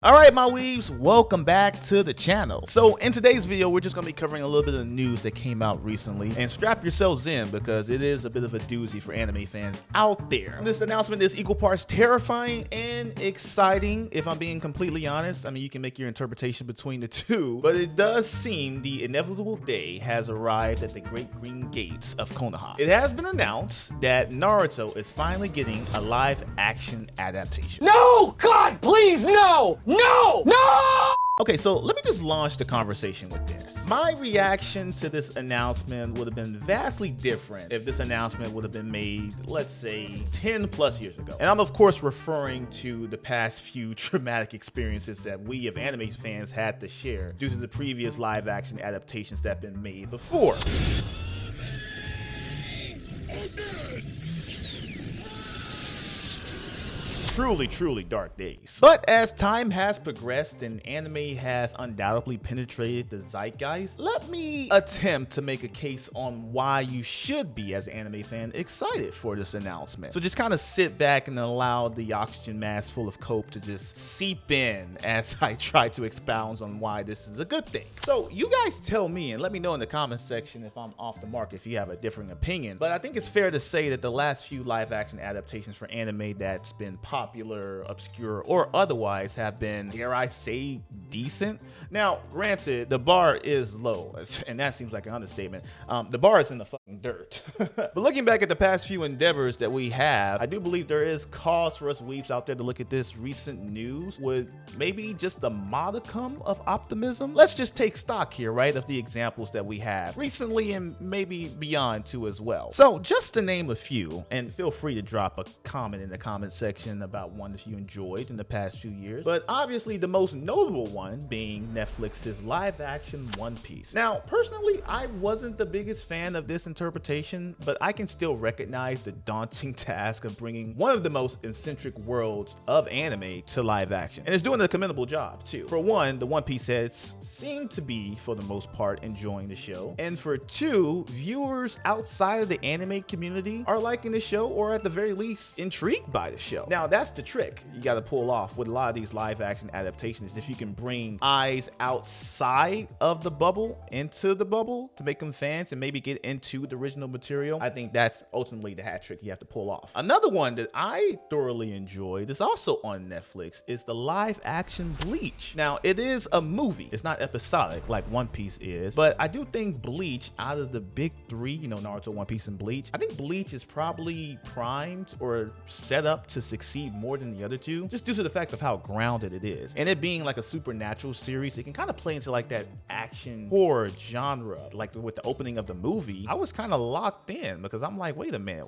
All right, my weebs, welcome back to the channel. So in today's video, we're just gonna be covering a little bit of the news that came out recently, and strap yourselves in because it is a bit of a doozy for anime fans out there. This announcement is equal parts terrifying and exciting, if I'm being completely honest. I mean, you can make your interpretation between the two, but it does seem the inevitable day has arrived at the great green gates of Konoha. It has been announced that Naruto is finally getting a live action adaptation. No! God, please, no! No! No! Okay, so let me just launch the conversation with this. My reaction to this announcement would have been vastly different if this announcement would have been made, let's say, 10 plus years ago. And I'm of course referring to the past few traumatic experiences that we of anime fans had to share due to the previous live action adaptations that have been made before. Truly dark days. But as time has progressed and anime has undoubtedly penetrated the zeitgeist, let me attempt to make a case on why you should be, as an anime fan, excited for this announcement. So just kind of sit back and allow the oxygen mask full of coke to just seep in as I try to expound on why this is a good thing. So you guys tell me and let me know in the comment section if I'm off the mark, if you have a different opinion. But I think it's fair to say that the last few live action adaptations for anime that's been popular, obscure, or otherwise have been, dare I say, decent. Now, granted, the bar is low, and that seems like an understatement. The bar is in the fucking dirt. But looking back at the past few endeavors that we have, I do believe there is cause for us weeps out there to look at this recent news with maybe just a modicum of optimism. Let's just take stock here, right, of the examples that we have recently and maybe beyond too as well. So just to name a few, and feel free to drop a comment in the comment section about one that you enjoyed in the past few years, but obviously the most notable one being Netflix's live action One Piece. Now, personally, I wasn't the biggest fan of this interpretation, but I can still recognize the daunting task of bringing one of the most eccentric worlds of anime to live action, and it's doing a commendable job too. For one, the One Piece heads seem to be, for the most part, enjoying the show, and for two, viewers outside of the anime community are liking the show, or at the very least intrigued by the show. Now, that's the trick you got to pull off with a lot of these live action adaptations. If you can bring eyes outside of the bubble into the bubble to make them fans and maybe get into the original material, I think that's ultimately the hat trick you have to pull off. Another one that I thoroughly enjoyed is also on Netflix is the live action Bleach. Now, it is a movie, it's not episodic like One Piece is, but I do think Bleach, out of the big three, you know, Naruto, One Piece, and Bleach, I think Bleach is probably primed or set up to succeed more than the other two, just due to the fact of how grounded it is. And it being like a supernatural series, it can kind of play into like that action horror genre. Like with the opening of the movie, I was kind of locked in because I'm like, wait a minute,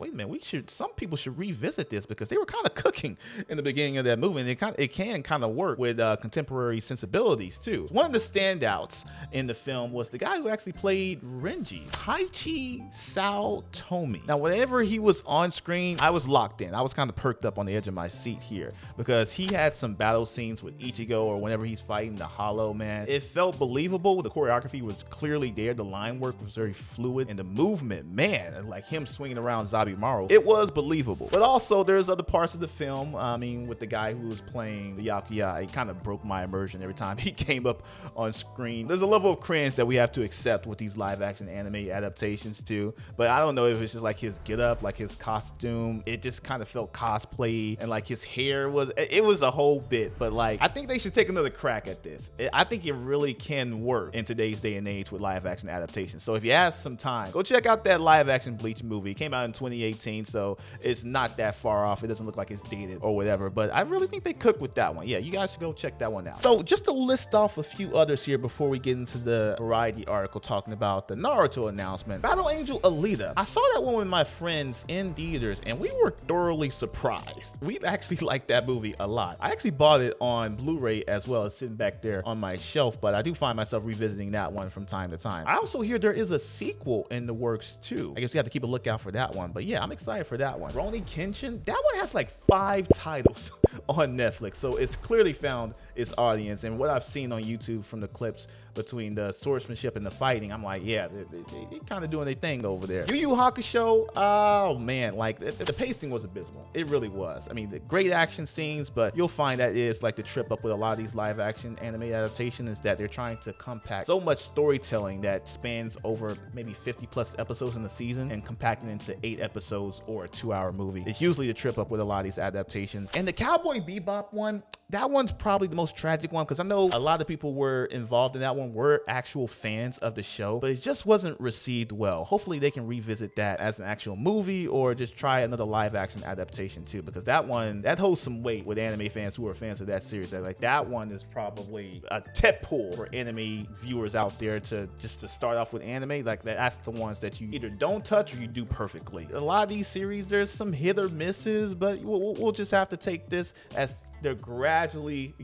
some people should revisit this because they were kind of cooking in the beginning of that movie, and it can kind of work with contemporary sensibilities too. One of the standouts in the film was the guy who actually played Renji, Taichi Saotomi. Now, whenever he was on screen, I was locked in. I was kind of perked up on the edge of my seat here because he had some battle scenes with Ichigo, or whenever he's fighting the Hollow, man, it felt believable. The choreography was clearly there. The line work was very fluid, and the movement, man, like him swinging around Zabimaru, it was believable. But also there's other parts of the film, I mean, with the guy who was playing the Yakuya, it kind of broke my immersion every time he came up on screen. There's a level of cringe that we have to accept with these live action anime adaptations too, but I don't know if it's just like his get up, like his costume, it just kind of felt cosplay, and like his hair it was a whole bit. But like, I think they should take another crack at this. I think it really can work in today's day and age with live action adaptations. So if you have some time, go check out that live action Bleach movie. It came out in 2018, so it's not that far off. It doesn't look like it's dated or whatever, but I really think they cooked with that one. Yeah, you guys should go check that one out. So just to list off a few others here before we get into the Variety article talking about the Naruto announcement. Battle Angel Alita. I saw that one with my friends in theaters, and we were thoroughly surprised. We actually liked that movie a lot. I actually bought it on Blu-ray as well as sitting back there on my shelf, but I do find myself revisiting that one from time to time. I also hear there is a sequel in the works too. I guess you have to keep a lookout for that one, but yeah, I'm excited for that one. Rurouni Kenshin, that one has like 5 titles. on Netflix. So it's clearly found its audience. And what I've seen on YouTube from the clips between the swordsmanship and the fighting, I'm like, yeah, they kind of doing their thing over there. Yu Yu Hakusho, oh man, like the pacing was abysmal. It really was. I mean, the great action scenes, but you'll find that is like the trip up with a lot of these live action anime adaptations is that they're trying to compact so much storytelling that spans over maybe 50 plus episodes in the season and compacting into 8 episodes or a 2-hour movie. It's usually the trip up with a lot of these adaptations. And the Cowboy Bebop one, that one's probably the most tragic one because I know a lot of people were involved in that one, were actual fans of the show, but it just wasn't received well. Hopefully they can revisit that as an actual movie or just try another live action adaptation too, because that one, that holds some weight with anime fans who are fans of that series. Like that one is probably a tip pull for anime viewers out there to start off with anime. Like that's the ones that you either don't touch or you do perfectly. A lot of these series, there's some hit or misses, but we'll just have to take this as they're gradually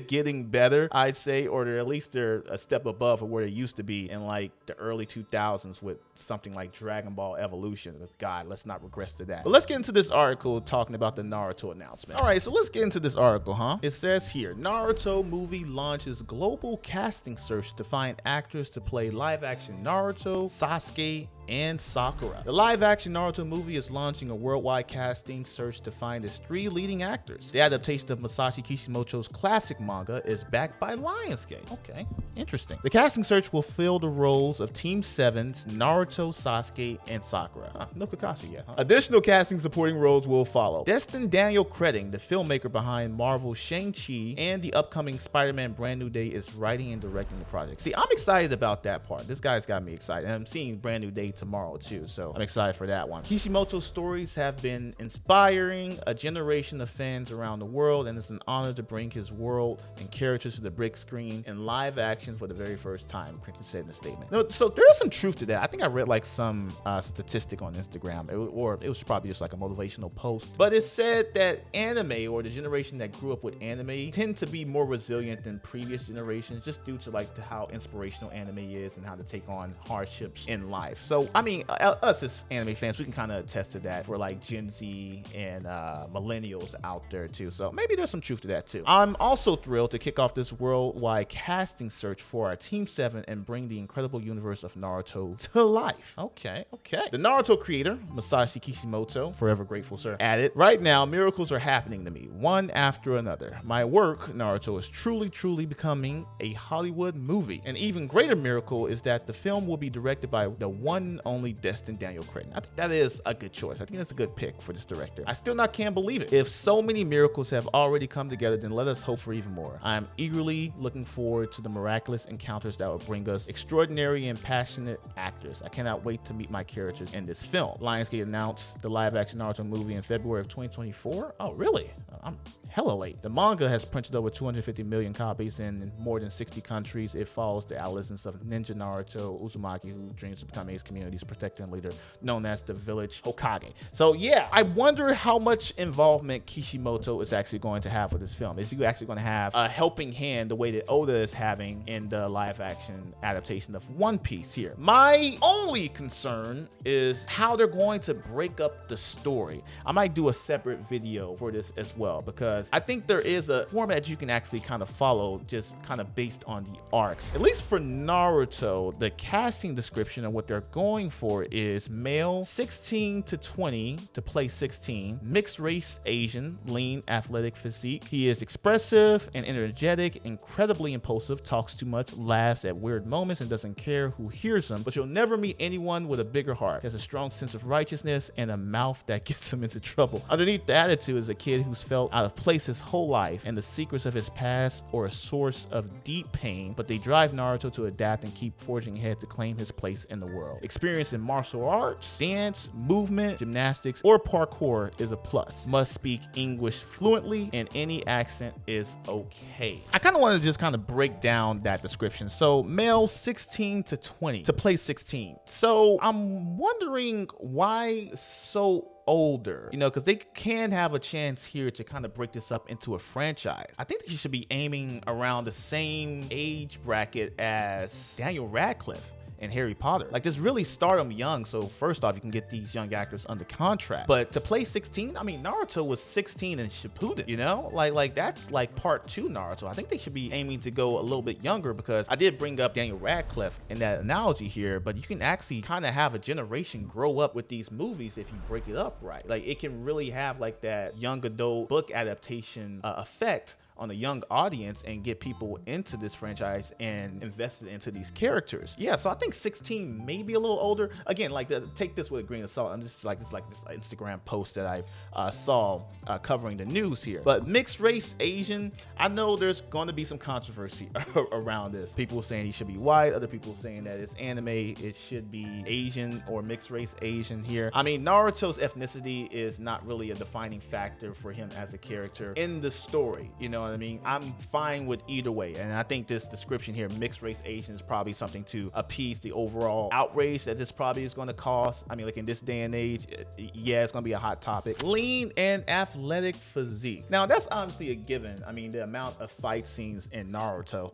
getting better, I'd say, or at least they're a step above of where they used to be in like the early 2000s with something like Dragon Ball Evolution. God, let's not regress to that. But let's get into this article talking about the Naruto announcement. All right, so let's get into this article, huh? It says here, Naruto movie launches global casting search to find actors to play live action Naruto, Sasuke, and Sakura. The live action Naruto movie is launching a worldwide casting search to find its 3 leading actors. The adaptation of Masashi Kishimoto's classic manga is backed by Lionsgate. Okay, interesting. The casting search will fill the roles of Team 7's Naruto, Sasuke, and Sakura. No Kakashi yet, huh? Additional casting supporting roles will follow. Destin Daniel Cretting, the filmmaker behind Marvel's Shang-Chi and the upcoming Spider-Man Brand New Day, is writing and directing the project. See, I'm excited about that part. This guy's got me excited. And I'm seeing Brand New Day tomorrow too, so I'm excited for that one. Kishimoto's stories have been inspiring a generation of fans around the world, and it's an honor to bring his world and characters to the big screen in live action for the very first time, Crichton said in a statement. No, so there is some truth to that. I think I read like some statistic on Instagram, or it was probably just like a motivational post, but it said that anime, or the generation that grew up with anime, tend to be more resilient than previous generations just due to like how inspirational anime is and how to take on hardships in life. So I mean, us as anime fans, we can kind of attest to that for like Gen Z and millennials out there too. So maybe there's some truth to that too. I'm also thrilled to kick off this worldwide casting search for our Team 7 and bring the incredible universe of Naruto to life. Okay. The Naruto creator, Masashi Kishimoto, forever grateful sir, added, right now, miracles are happening to me, one after another. My work, Naruto, is truly becoming a Hollywood movie. An even greater miracle is that the film will be directed by the one and only Destin Daniel Cretton. I think that is a good choice. I think that's a good pick for this director. I still not can't believe it. If so many miracles have already come together, then let us hope for even more. I'm eagerly looking forward to the miraculous encounters that will bring us extraordinary and passionate actors. I cannot wait to meet my characters in this film. Lionsgate announced the live-action Naruto movie in February of 2024. Oh, really? I'm hella late. The manga has printed over 250 million copies in more than 60 countries. It follows the adolescence of Ninja Naruto Uzumaki, who dreams of becoming his community's protector and leader, known as the Village Hokage. So yeah, I wonder how much involvement Kishimoto is actually going to have with this film. Is he actually going to have a helping hand the way that Oda is having in the live action adaptation of One Piece here? My only concern is how they're going to break up the story. I might do a separate video for this as well, because I think there is a format you can actually kind of follow, just kind of based on the arcs. At least for Naruto, the casting description and what they're going for is male 16 to 20 to play 16, mixed race Asian, lean, athletic physique. He is expressive and energetic, incredibly impulsive, talks too much, laughs at weird moments, and doesn't care who hears him, but you'll never meet anyone with a bigger heart. He has a strong sense of righteousness and a mouth that gets him into trouble. Underneath the attitude is a kid who's felt out of place his whole life, and the secrets of his past are a source of deep pain, but they drive Naruto to adapt and keep forging ahead to claim his place in the world. Experience in martial arts, dance, movement, gymnastics, or parkour is a plus. Must speak English fluently, and any accent is okay. I kind of want to just kind of break down that description. So male 16 to 20 to play 16. So I'm wondering why so older, you know, because they can have a chance here to kind of break this up into a franchise. I think that you should be aiming around the same age bracket as Daniel Radcliffe and Harry Potter. Like, just really start them young. So first off, you can get these young actors under contract. But to play 16, I mean, Naruto was 16 in Shippuden, you know? Like that's like part 2 Naruto. I think they should be aiming to go a little bit younger, because I did bring up Daniel Radcliffe in that analogy here, but you can actually kind of have a generation grow up with these movies if you break it up right. Like, it can really have like that young adult book adaptation effect on a young audience and get people into this franchise and invested into these characters. Yeah, so I think 16, maybe a little older. Again, like, take this with a grain of salt. I'm just like this Instagram post that I saw covering the news here. But mixed race Asian, I know there's going to be some controversy around this. People saying he should be white, other people saying that it's anime, it should be Asian or mixed race Asian here. I mean, Naruto's ethnicity is not really a defining factor for him as a character in the story, you know what I mean? I'm fine with either way, and I think this description here, mixed race Asian, is probably something to appease the overall outrage that this probably is going to cause. I mean, like, in this day and age, yeah, it's going to be a hot topic. Lean and athletic physique. Now, that's obviously a given. I mean, the amount of fight scenes in Naruto,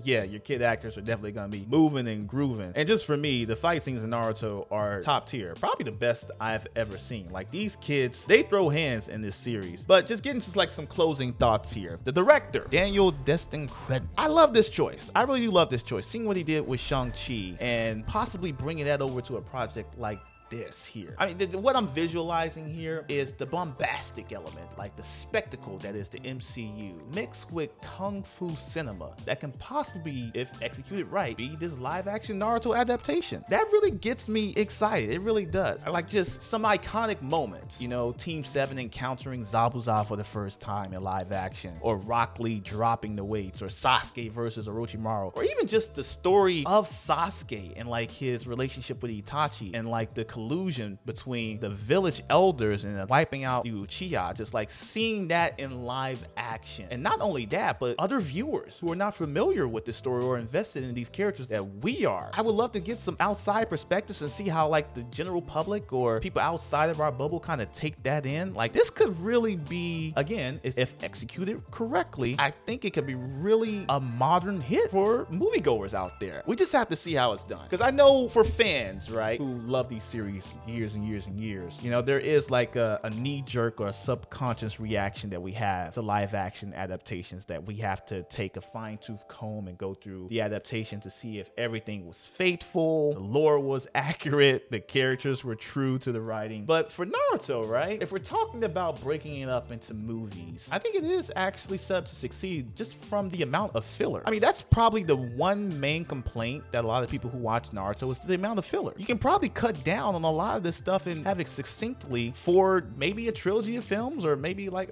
yeah, your kid actors are definitely going to be moving and grooving. And just for me, the fight scenes in Naruto are top tier, probably the best I've ever seen. Like, these kids, they throw hands in this series. But just getting to like some closing thoughts here. The director, Daniel Destin Cretton. I love this choice. I really do love this choice. Seeing what he did with Shang-Chi and possibly bringing that over to a project like this here. I mean, what I'm visualizing here is the bombastic element, like the spectacle that is the MCU, mixed with kung fu cinema that can possibly, if executed right, be this live action Naruto adaptation. That really gets me excited. It really does. I like just some iconic moments, you know, Team 7 encountering Zabuza for the first time in live action, or Rock Lee dropping the weights, or Sasuke versus Orochimaru, or even just the story of Sasuke and like his relationship with Itachi and like the collusion between the village elders and wiping out the Uchiha, just like seeing that in live action. And not only that, but other viewers who are not familiar with the story or invested in these characters that we are. I would love to get some outside perspectives and see how like the general public or people outside of our bubble kind of take that in. Like, this could really be, again, if executed correctly, I think it could be really a modern hit for moviegoers out there. We just have to see how it's done, because I know for fans, right, who love these series years and years and years, you know, there is like a knee-jerk or a subconscious reaction that we have to live action adaptations, that we have to take a fine-tooth comb and go through the adaptation to see if everything was faithful, the lore was accurate, the characters were true to the writing. But for Naruto, right, if we're talking about breaking it up into movies, I think it is actually set up to succeed just from the amount of filler. I mean, that's probably the one main complaint that a lot of people who watch Naruto is the amount of filler. You can probably cut down on a lot of this stuff and have it succinctly for maybe a trilogy of films, or maybe like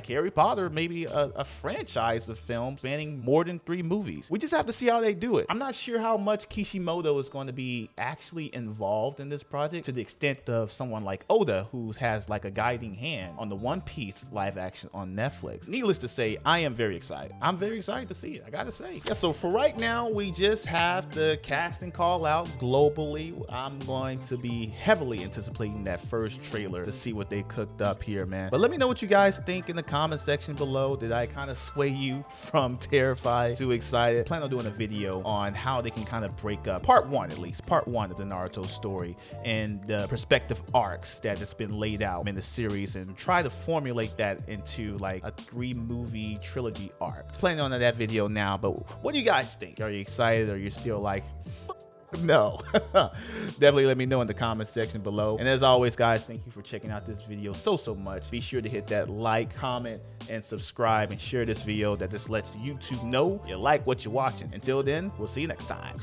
Harry Potter, maybe a franchise of films spanning more than 3 movies. We just have to see how they do it. I'm not sure how much Kishimoto is going to be actually involved in this project, to the extent of someone like Oda, who has like a guiding hand on the One Piece live action on Netflix. Needless to say, I am very excited. I'm very excited to see it, I gotta say. Yeah, so for right now, we just have the casting call out globally. I'm going to be heavily anticipating that first trailer to see what they cooked up here, man. But let me know what you guys think in the comment section below. Did I kind of sway you from terrified to excited? I plan on doing a video on how they can kind of break up part 1, at least part 1 of the Naruto story, and the perspective arcs that has been laid out in the series, and try to formulate that into like a 3-movie trilogy arc. Planning on that video now, but what do you guys think? Are you excited, or are you still like, no? Definitely let me know in the comment section below. And as always, guys, thank you for checking out this video so much. Be sure to hit that like, comment, and subscribe, and share this video. That just lets YouTube know you like what you're watching. Until then, we'll see you next time.